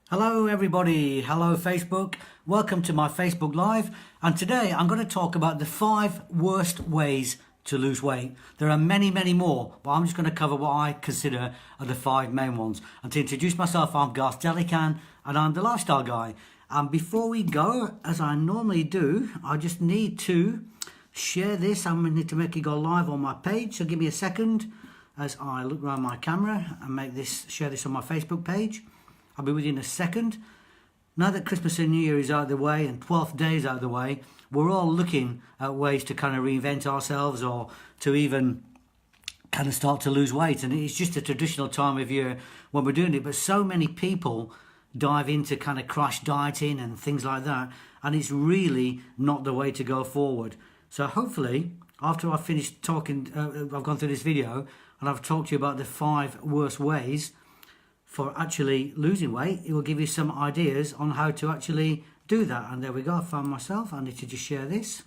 Hello everybody, hello Facebook, welcome to my Facebook Live, and today I'm going to talk about the 5 worst ways to lose weight. There are many more, but I'm just going to cover what I consider are the 5 main ones. And to introduce myself, I'm Garth Delican and I'm the Lifestyle Guy. And before we go, as I normally do, I just need to share this. I'm going to need to make it go live on my page, so give me a second as I look around my camera and share this on my Facebook page. I'll be with you in a second. Now that Christmas and New Year is out of the way and 12th day is out of the way, we're all looking at ways to kind of reinvent ourselves or to even kind of start to lose weight. And it's just a traditional time of year when we're doing it. But so many people dive into kind of crash dieting and things like that. And it's really not the way to go forward. So hopefully, after I've finished talking, I've gone through this video and I've talked to you about the 5 worst ways for actually losing weight, it will give you some ideas on how to actually do that. And there we go, I found myself. I need to just share this.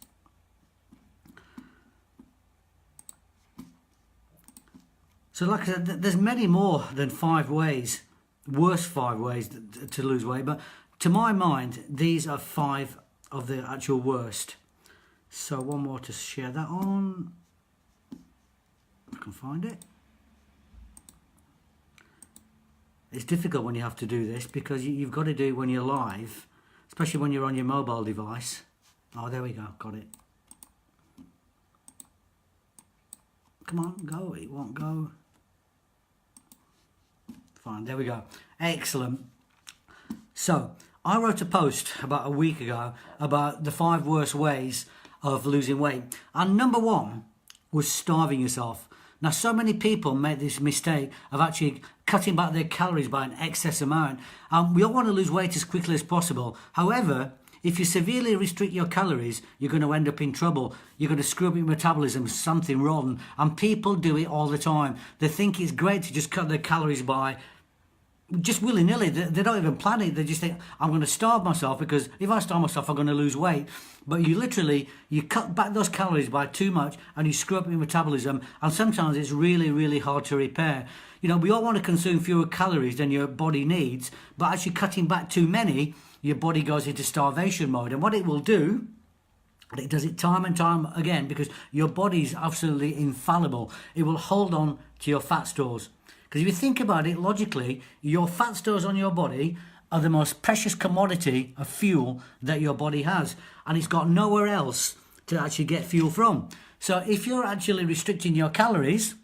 So like I said, there's many more than 5 ways, worst 5 ways to lose weight, but to my mind, these are 5 of the actual worst. So one more to share that on, if I can find it. It's difficult when you have to do this because you've got to do it when you're live, especially when you're on your mobile device. Oh, there we go, got it. Come on, go, it won't go. Fine, there we go. Excellent. So, I wrote a post about a week ago about the 5 worst ways of losing weight. And number 1 was starving yourself. Now, so many people make this mistake of actually cutting back their calories by an excess amount. We all want to lose weight as quickly as possible. However, if you severely restrict your calories, you're going to end up in trouble. You're going to screw up your metabolism, something wrong. And people do it all the time. They think it's great to just cut their calories by just willy-nilly. They don't even plan it. They just think, I'm going to starve myself because if I starve myself, I'm going to lose weight. But you cut back those calories by too much and you screw up your metabolism. And sometimes it's really hard to repair. You know, we all want to consume fewer calories than your body needs, but actually cutting back too many, your body goes into starvation mode. And what it will do, and it does it time and time again, because your body is absolutely infallible. It will hold on to your fat stores. Because if you think about it logically, your fat stores on your body are the most precious commodity of fuel that your body has. And it's got nowhere else to actually get fuel from. So if you're actually restricting your calories,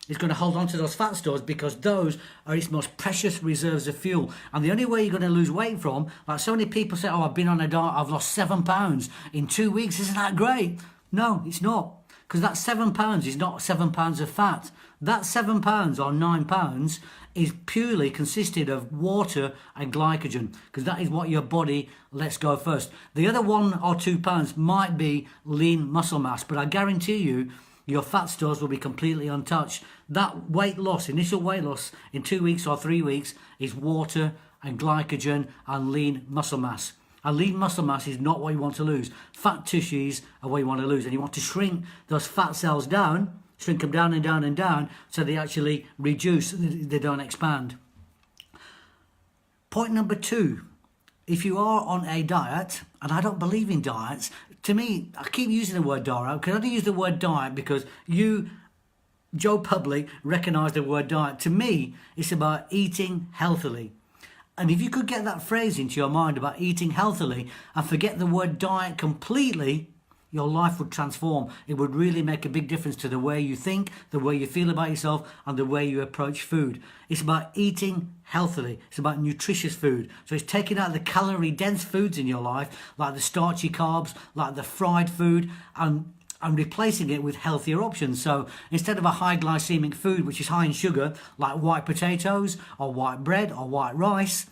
it's going to hold on to those fat stores because those are its most precious reserves of fuel. And the only way you're going to lose weight from, like so many people say, oh, I've been on a diet, I've lost 7 pounds in 2 weeks. Isn't that great? No, it's not. Because that 7 pounds is not 7 pounds of fat. That 7 pounds or 9 pounds is purely consisted of water and glycogen, because that is what your body lets go first. The other 1 or 2 pounds might be lean muscle mass, but I guarantee you, your fat stores will be completely untouched. That weight loss, initial weight loss in 2 weeks or 3 weeks is water and glycogen and lean muscle mass. And lean muscle mass is not what you want to lose. Fat tissues are what you want to lose. And you want to shrink those fat cells down, shrink them down and down and down, so they actually reduce, they don't expand. Point number 2, if you are on a diet, and I don't believe in diets, to me, I keep using the word diet, because I only use the word diet because you, Joe Public, recognise the word diet. To me, it's about eating healthily. And if you could get that phrase into your mind about eating healthily and forget the word diet completely, your life would transform. It would really make a big difference to the way you think, the way you feel about yourself, and the way you approach food. It's about eating healthily. It's about nutritious food. So it's taking out the calorie-dense foods in your life, like the starchy carbs, like the fried food, and replacing it with healthier options. So instead of a high glycemic food, which is high in sugar, like white potatoes or white bread or white rice,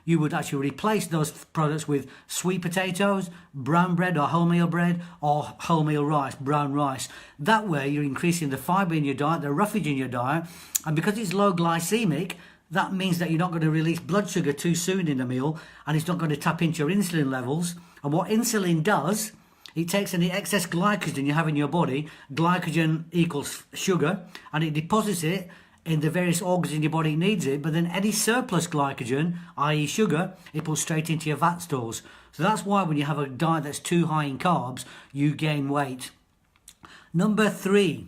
you would actually replace those products with sweet potatoes, brown bread or wholemeal bread, or wholemeal rice, brown rice. That way you're increasing the fibre in your diet, the roughage in your diet, and because it's low glycemic, that means that you're not going to release blood sugar too soon in a meal, and it's not going to tap into your insulin levels. And what insulin does, it takes any excess glycogen you have in your body, glycogen equals sugar, and it deposits it in the various organs in your body needs it, but then any surplus glycogen, i.e. sugar, it pulls straight into your fat stores. So that's why when you have a diet that's too high in carbs, you gain weight. Number 3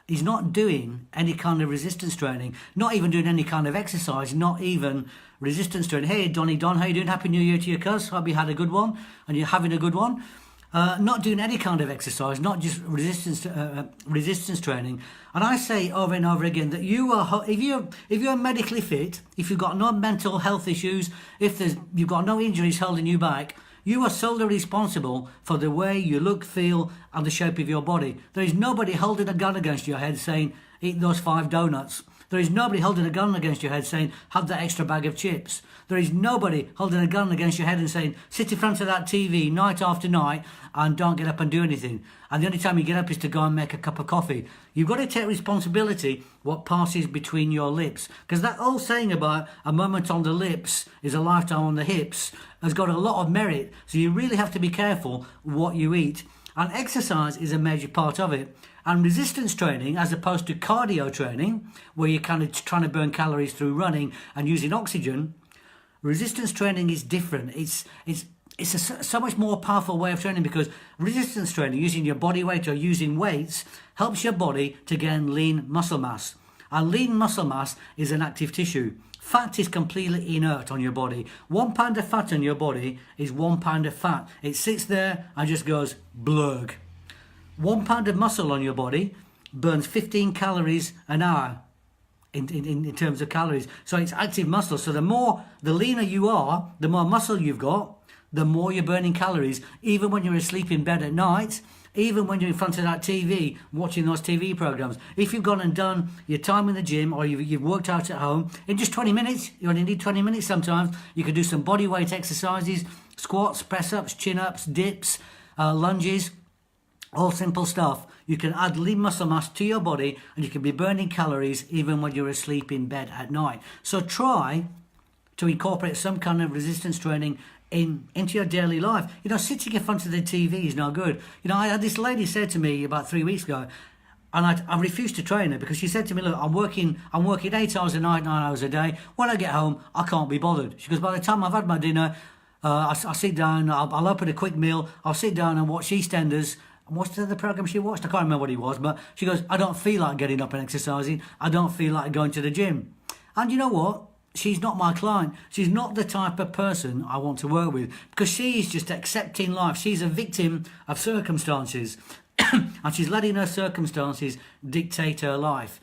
is not doing any kind of resistance training, not even doing any kind of exercise, not even resistance training. Hey, Donny Don, how you doing? Happy New Year to your cuz. Hope you had a good one and you're having a good one. Not doing any kind of exercise, not just resistance training. And I say over and over again that if you're medically fit, if you've got no mental health issues, if you've got no injuries holding you back, you are solely responsible for the way you look, feel, and the shape of your body. There is nobody holding a gun against your head saying, eat those 5 donuts. There is nobody holding a gun against your head saying, have that extra bag of chips. There is nobody holding a gun against your head and saying, sit in front of that TV night after night and don't get up and do anything. And the only time you get up is to go and make a cup of coffee. You've got to take responsibility what passes between your lips. Because that old saying about a moment on the lips is a lifetime on the hips has got a lot of merit. So you really have to be careful what you eat. And exercise is a major part of it. And resistance training, as opposed to cardio training, where you're kind of trying to burn calories through running and using oxygen, resistance training is different. It's so much more powerful way of training, because resistance training, using your body weight or using weights, helps your body to gain lean muscle mass. And lean muscle mass is an active tissue. Fat is completely inert on your body. 1 pound of fat on your body is 1 pound of fat. It sits there and just goes blurg. 1 pound of muscle on your body burns 15 calories an hour in terms of calories. So it's active muscle. So the leaner you are, the more muscle you've got, the more you're burning calories, even when you're asleep in bed at night, even when you're in front of that TV, watching those TV programs. If you've gone and done your time in the gym, or you've worked out at home, in just 20 minutes, you only need 20 minutes sometimes, you can do some body weight exercises, squats, press-ups, chin-ups, dips, lunges, all simple stuff. You can add lean muscle mass to your body, and you can be burning calories even when you're asleep in bed at night. So try to incorporate some kind of resistance training into your daily life. Sitting in front of the TV is no good. I had this lady said to me about 3 weeks ago, and I refused to train her, because she said to me, look, I'm working 8 hours a night, 9 hours a day. When I get home, I can't be bothered. She goes, by the time I've had my dinner, I sit down, I'll open a quick meal, I'll sit down and watch EastEnders. And what's the other program she watched? I can't remember what it was, but she goes, I don't feel like getting up and exercising. I don't feel like going to the gym. And you know what? She's not my client. She's not the type of person I want to work with, because she's just accepting life. She's a victim of circumstances and she's letting her circumstances dictate her life.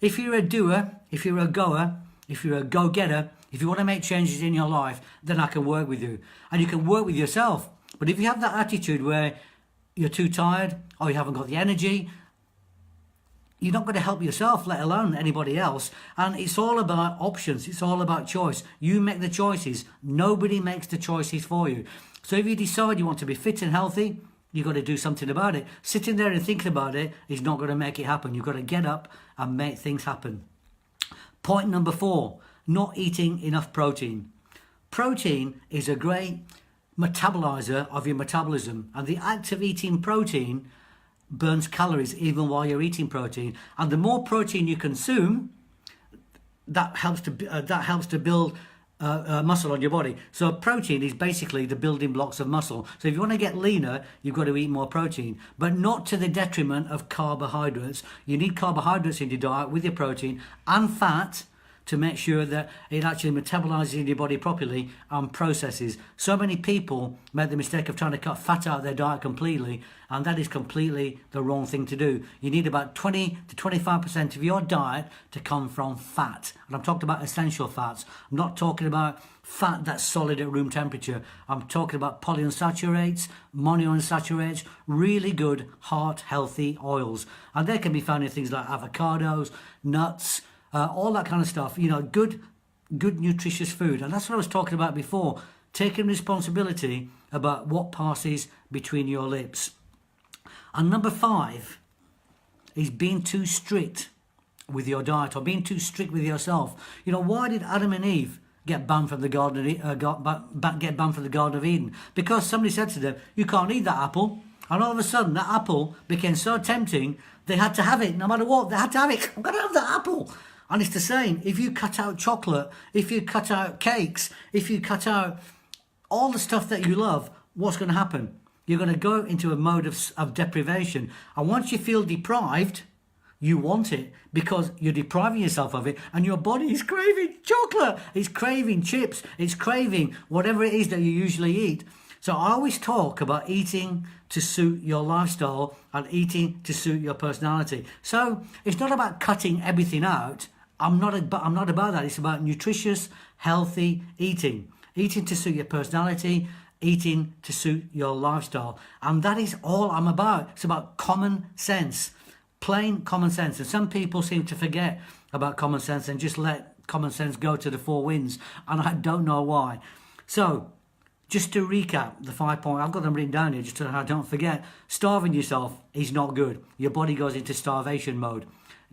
If you're a doer, if you're a goer, if you're a go-getter, if you want to make changes in your life, then I can work with you. And you can work with yourself. But if you have that attitude where you're too tired, or you haven't got the energy, you're not going to help yourself, let alone anybody else. And it's all about options. It's all about choice. You make the choices. Nobody makes the choices for you. So if you decide you want to be fit and healthy, you've got to do something about it. Sitting there and thinking about it is not going to make it happen. You've got to get up and make things happen. Point number 4, not eating enough protein. Protein is a great metabolizer of your metabolism, and the act of eating protein burns calories even while you're eating protein. And the more protein you consume, that helps to build muscle on your body. So protein is basically the building blocks of muscle. So if you want to get leaner, you've got to eat more protein, but not to the detriment of carbohydrates. You need carbohydrates in your diet with your protein, and fat, to make sure that it actually metabolizes in your body properly and processes. So many people make the mistake of trying to cut fat out of their diet completely, and that is completely the wrong thing to do. You need about 20 to 25% of your diet to come from fat. And I'm talking about essential fats. I'm not talking about fat that's solid at room temperature. I'm talking about polyunsaturates, monounsaturates, really good, heart-healthy oils. And they can be found in things like avocados, nuts, all that kind of stuff, good nutritious food. And that's what I was talking about before, taking responsibility about what passes between your lips. And number 5 is being too strict with your diet, or being too strict with yourself. Why did Adam and Eve get banned from the Garden of Eden? Because somebody said to them, you can't eat that apple. And all of a sudden, that apple became so tempting, they had to have it. No matter what, they had to have it. I'm going to have that apple. And it's the same. If you cut out chocolate, if you cut out cakes, if you cut out all the stuff that you love, what's going to happen? You're going to go into a mode of deprivation. And once you feel deprived, you want it because you're depriving yourself of it, and your body is craving chocolate, it's craving chips, it's craving whatever it is that you usually eat. So I always talk about eating to suit your lifestyle and eating to suit your personality. So it's not about cutting everything out. I'm not about that. It's about nutritious, healthy eating. Eating to suit your personality, eating to suit your lifestyle. And that is all I'm about. It's about common sense. Plain common sense. And some people seem to forget about common sense and just let common sense go to the four winds. And I don't know why. So, just to recap the 5 points, I've got them written down here just so I don't forget. Starving yourself is not good. Your body goes into starvation mode.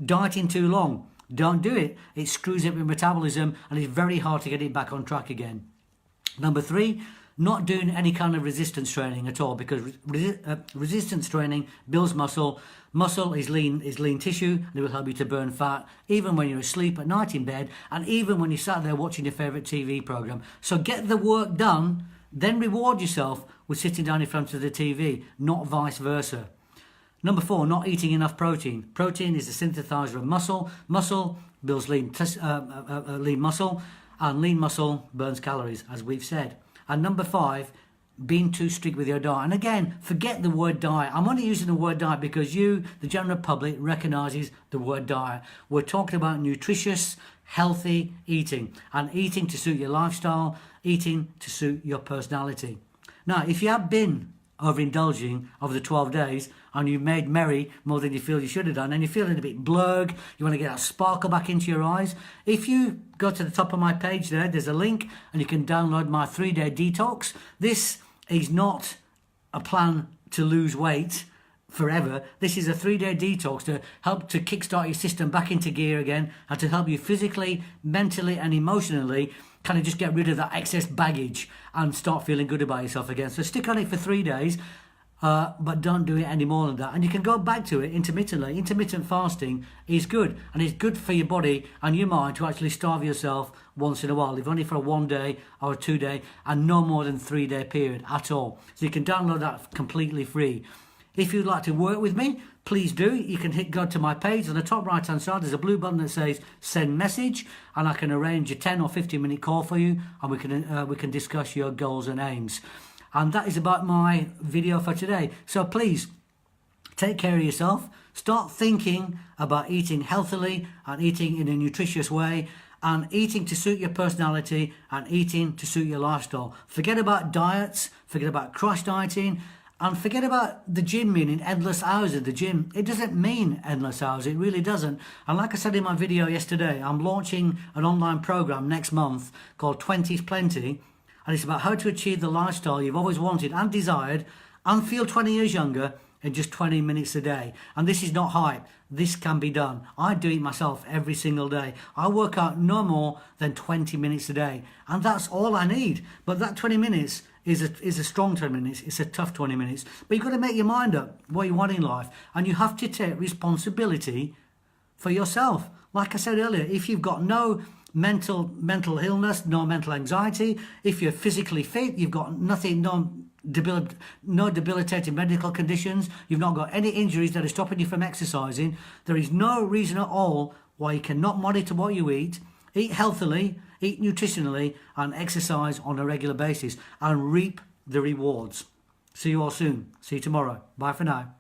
Dieting too long, don't do it. It screws up your metabolism and it's very hard to get it back on track again. Number 3, not doing any kind of resistance training at all, because resistance training builds muscle. Muscle is lean tissue, and it will help you to burn fat even when you're asleep at night in bed, and even when you sat there watching your favourite TV programme. So get the work done, then reward yourself with sitting down in front of the TV, not vice versa. Number 4, not eating enough protein. Protein is the synthesizer of muscle. Muscle builds lean muscle, and lean muscle burns calories, as we've said. And number 5, being too strict with your diet. And again, forget the word diet. I'm only using the word diet because you, the general public, recognises the word diet. We're talking about nutritious, healthy eating, and eating to suit your lifestyle, eating to suit your personality. Now, if you have been overindulging over the 12 days and you've made merry more than you feel you should have done, and you're feeling a bit blurred, you want to get that sparkle back into your eyes, if you go to the top of my page there's a link and you can download my 3-day detox. This is not a plan to lose weight forever. This is a 3-day detox to help to kickstart your system back into gear again, and to help you physically, mentally and emotionally kind of just get rid of that excess baggage and start feeling good about yourself again. So stick on it for 3 days, but don't do it any more than that. And you can go back to it intermittently. Intermittent fasting is good, and it's good for your body and your mind to actually starve yourself once in a while, if only for a 1 day or a 2 day, and no more than 3 day period at all. So you can download that completely free. If you'd like to work with me, please do. You can go to my page. On the top right hand side there's a blue button that says send message, and I can arrange a 10 or 15 minute call for you, and we can discuss your goals and aims. And that is about my video for today. So please take care of yourself. Start thinking about eating healthily and eating in a nutritious way, and eating to suit your personality and eating to suit your lifestyle. Forget about diets, forget about crash dieting, and forget about the gym meaning endless hours at the gym. It doesn't mean endless hours, it really doesn't. And like I said in my video yesterday, I'm launching an online program next month called 20's Plenty, and it's about how to achieve the lifestyle you've always wanted and desired and feel 20 years younger in just 20 minutes a day. And this is not hype, this can be done. I do it myself every single day. I work out no more than 20 minutes a day, and that's all I need. But that 20 minutes is a strong 20 minutes, it's a tough 20 minutes. But you've got to make your mind up what you want in life, and you have to take responsibility for yourself. Like I said earlier, if you've got no mental illness, no mental anxiety, if you're physically fit, you've got nothing, no debilitating medical conditions, you've not got any injuries that are stopping you from exercising, there is no reason at all why you cannot monitor what you eat healthily, eat nutritionally, and exercise on a regular basis and reap the rewards. See you all soon. See you tomorrow. Bye for now.